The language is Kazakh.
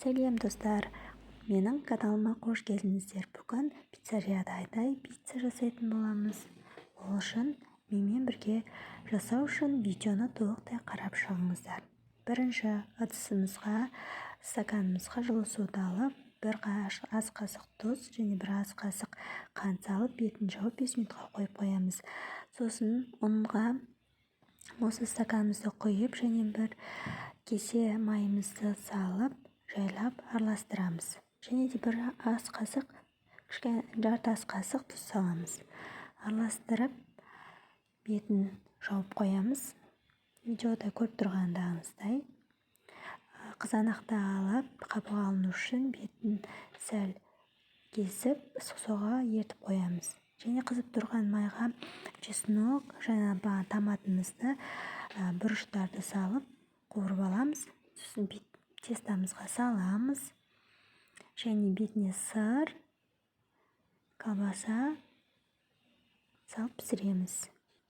Сәлем достар, менің каналыма қош келдіңіздер. Бүгін пиццерияда пицца жасайтын боламыз. Ол үшін менімен бірге жасау үшін видеоны толықтай қарап шығыңыздар. Бірінші ыдысымызға, стаканымызға жылы суды алып, бір ас қасық тұз және бір ас қасық қант салып, бетін жауып 5 минутқа қойып қоямыз. Сосын ұнға осы стаканымызды құйып және бір кесе майымызды салып, жайлап араластырамыз. Және де бір ас қасық, жарты ас қасық тұз саламыз. Араластырып, бетін жауып қоямыз. Видеода көріп тұрғандағыңыздай. Қызанақты алып, қабығы алыну үшін бетін сәл кесіп, ыстық суға ертіп қоямыз. Және қызып тұрған майға чеснок, және томатымызды, бұрыштарды салып, қуырып аламыз. Сосын тестамызға саламыз. Және бетіне сыр, колбаса салып пісіреміз.